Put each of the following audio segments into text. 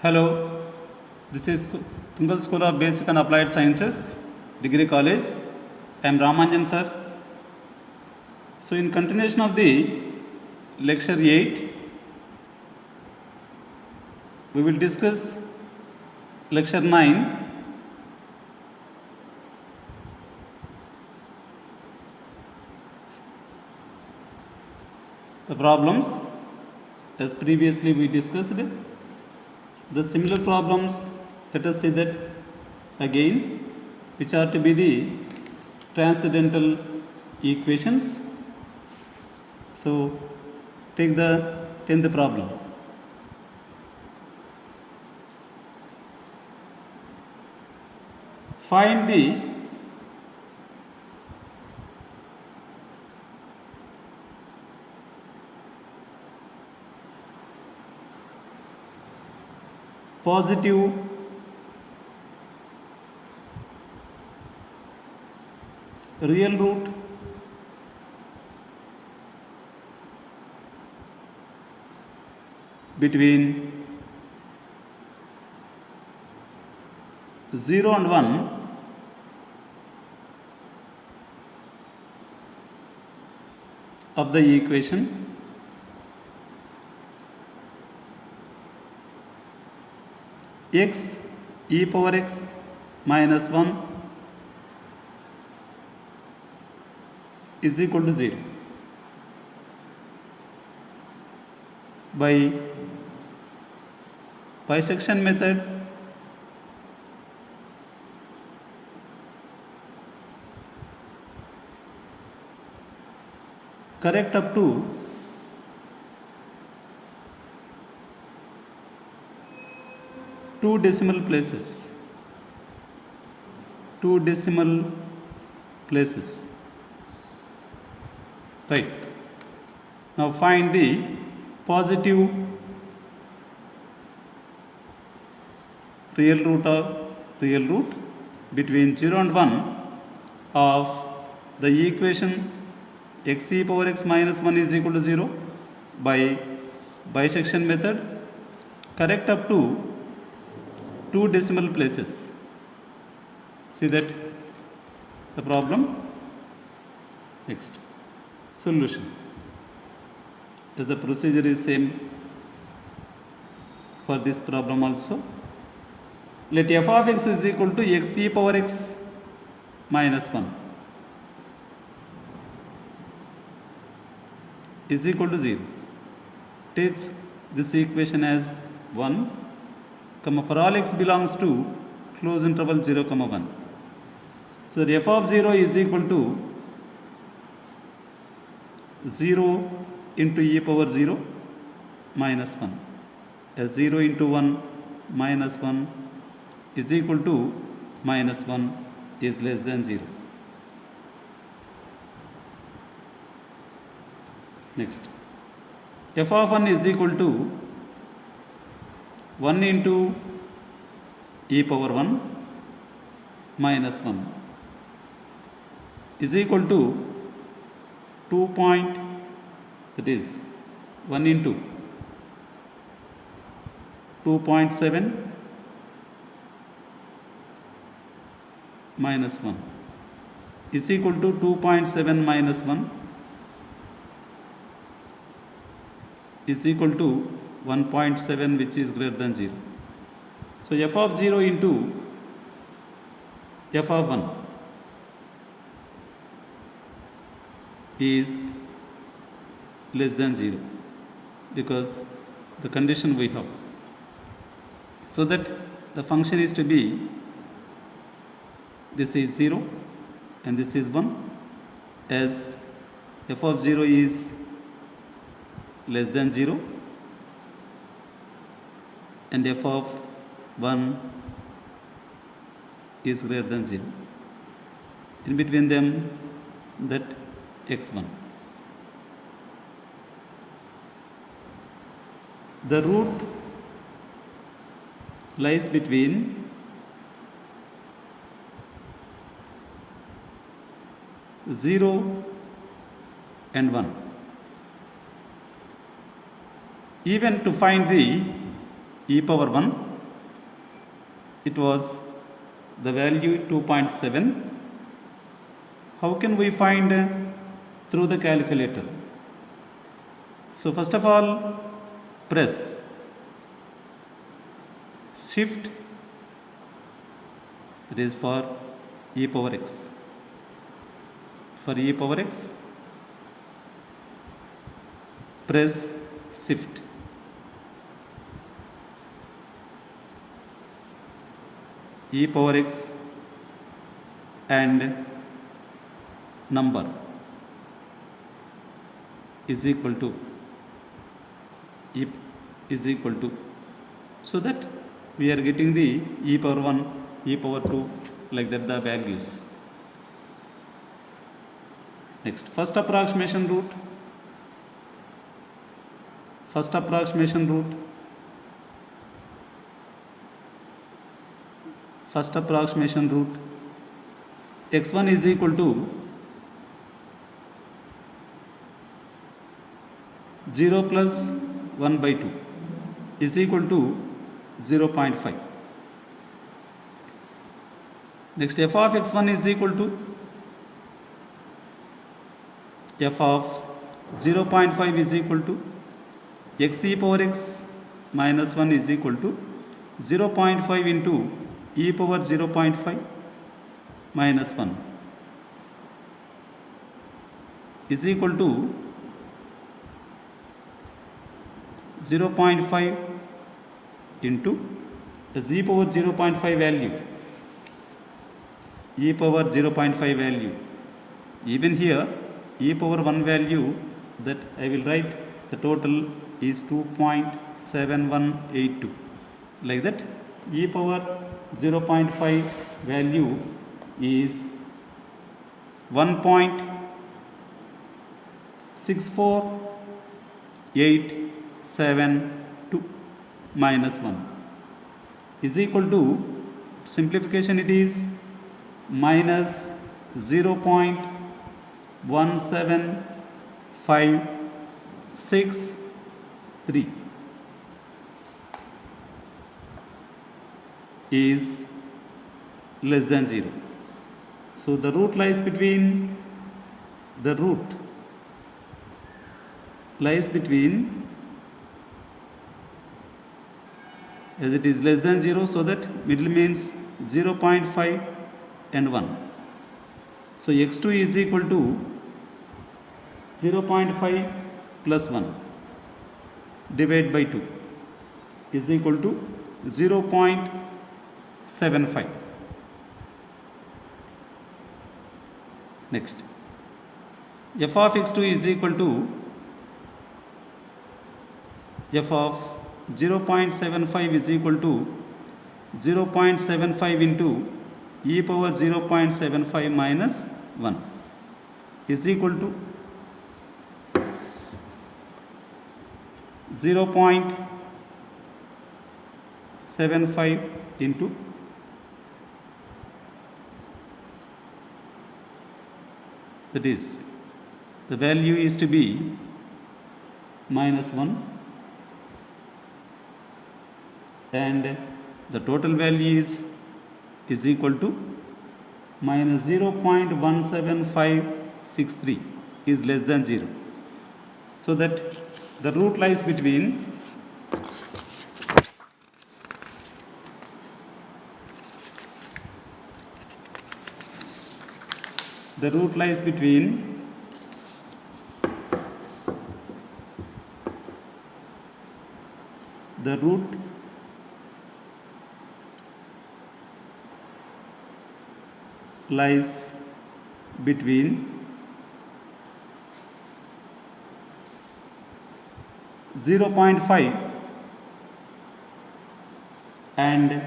Hello, this is Tungal School of Basic and Applied Sciences, Degree College. I am Ramanjan sir. So, in continuation of the lecture 8, we will discuss lecture 9. The problems, as previously we discussed, the similar problems, let us see that again, which are to be the transcendental equations. So, take the 10th problem. Find the positive real root between 0 and 1 of the equation x e power x minus 1 is equal to 0 by bisection method. Correct up to two decimal places. Right. Now find the positive real root between 0 and 1 of the equation x e power x minus 1 is equal to 0 by bisection method. Correct up to two decimal places. See that the problem. Next, solution. As the procedure is same for this problem also. Let f of x is equal to x e power x minus 1 is equal to 0. Take this equation as 1, for all x belongs to close interval 0, 1. So the f of 0 is equal to 0 into e power 0 minus 1, as 0 into 1 minus 1 is equal to minus 1 is less than 0. Next, f of 1 is equal to 1 into e power 1 minus 1 is equal to 2 point, that is 1 into 2.7 minus 1 is equal to 2.7 minus 1 is equal to 1.7, which is greater than 0. So f of 0 into f of 1 is less than 0, because the condition we have. So that the function is to be, this is 0 and this is 1, as f of 0 is less than 0 and f of 1 is greater than 0. In between them, that x1. The root lies between 0 and 1. Even to find the e power 1, it was the value 2.7. How can we find through the calculator? So first of all, press shift, that is for e power x. For e power x, press shift. E power x and number is equal to e is equal to, so that we are getting the e power 1, e power 2, like that the values. Next, first approximation root. First approximation root. First approximation root, x1 is equal to 0 plus 1 by 2 is equal to 0.5. Next, f of x1 is equal to f of 0.5 is equal to x e power x minus 1 is equal to 0.5 into e power 0.5 minus 1 is equal to 0.5 into the e power 0.5 value, e power 0.5 value. Even here e power 1 value, that I will write the total is 2.7182, like that. E power 0.5 value is 1.64872 minus 1 is equal to, simplification it is minus 0.17563 is less than 0. So the root lies between, the root lies between, as it is less than 0, so that middle means 0.5 and 1. So x2 is equal to 0.5 plus 1 divided by 2 is equal to 0.75. Next, f of x2 is equal to f of 0.75 is equal to 0.75 into e power 0.75 minus 1 is equal to 0.75 into that is, the value is to be minus 1 and the total value is equal to minus 0.17563 is less than 0. So that the root lies between the root lies between the root lies between 0.5 and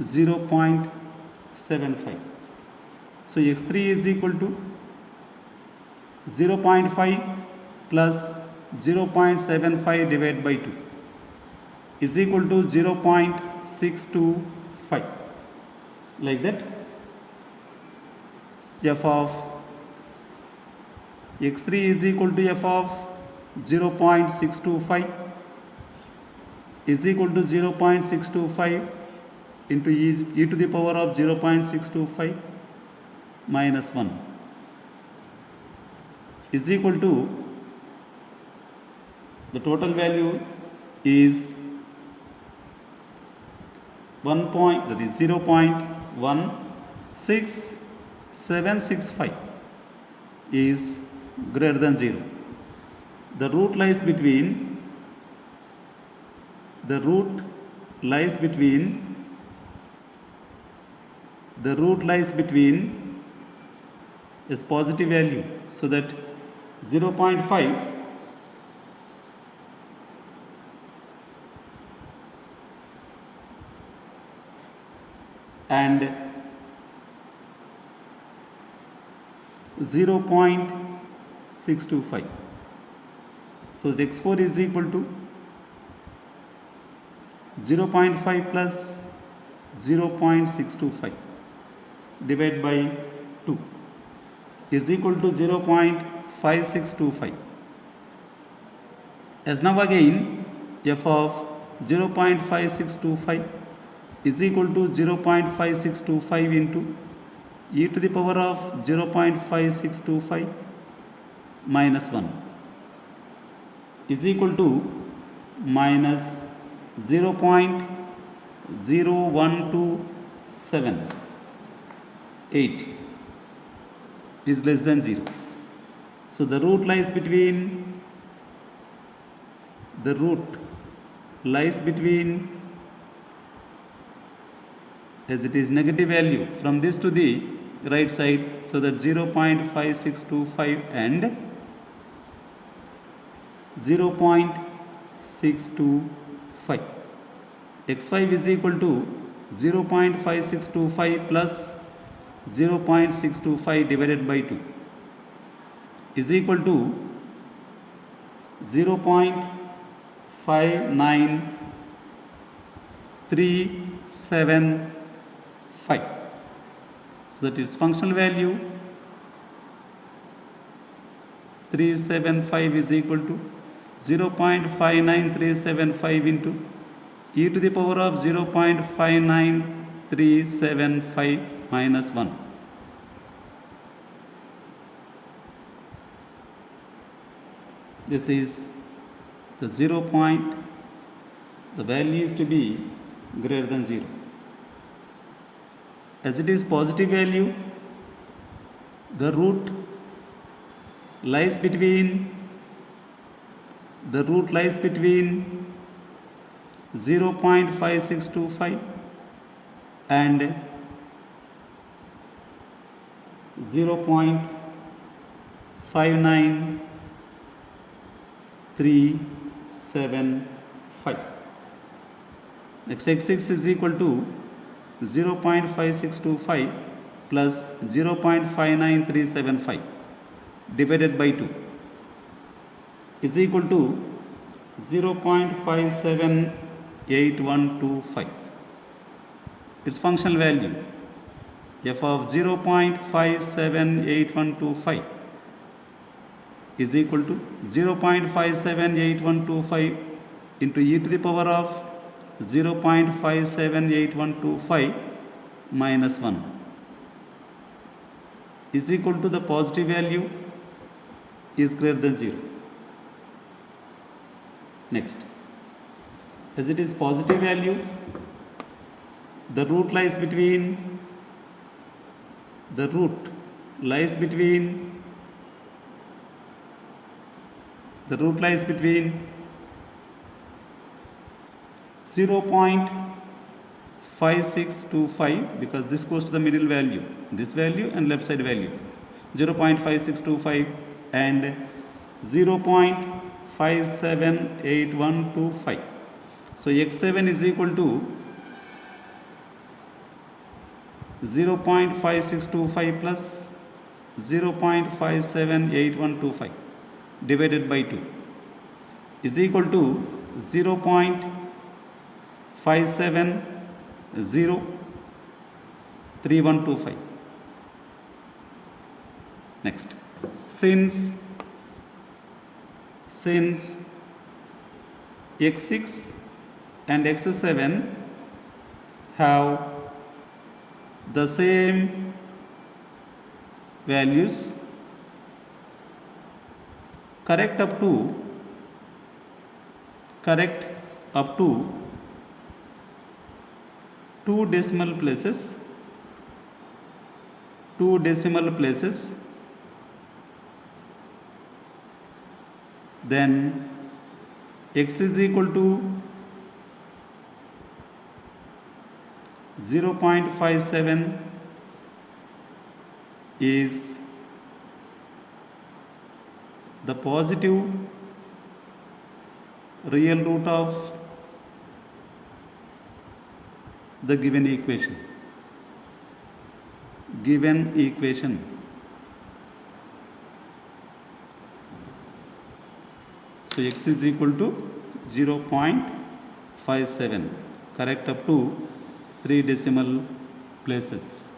0.75. So x3 is equal to 0.5 plus 0.75 divided by 2 is equal to 0.625, like that. F of x3 is equal to f of 0.625 is equal to 0.625 into e to the power of 0.625 minus 1 is equal to, the total value is 0.16765 is greater than 0. The root lies between is positive value, so that 0.5 and 0.625. So that x4 is equal to 0.5 plus 0.625 divided by 2 is equal to 0.5625. As now again f of 0.5625 is equal to 0.5625 into e to the power of 0.5625 minus 1 is equal to minus 0.01278 is less than 0. So the root lies between as it is negative value from this to the right side, so that 0.5625 and 0.625. x5 is equal to 0.5625 plus 0.625 divided by 2 is equal to 0.59375. So that is functional value 375 is equal to 0.59375 into e to the power of 0.59375 minus 1. This is the 0 point, the value is to be greater than 0. As it is positive value, the root lies between 0.5625 and 0.59375. Next, x6 is equal to 0.5625 plus 0.59375 divided by 2 is equal to 0.578125. Its functional value f of 0.578125 is equal to 0.578125 into e to the power of 0.57825 minus 1 is equal to, the positive value is greater than 0. Next, as it is positive value, the root lies between 0.5625, because this goes to the middle value, this value and left side value, 0.5625 and 0.57825. So x7 is equal to 0.5625 plus 0.57825 divided by 2 is equal to 0.5703125. Next, since x6 and x7 have the same values, correct up to 2 decimal places, then x is equal to 0.57 is the positive real root of the given equation. So x is equal to 0.57, correct up to 3 decimal places.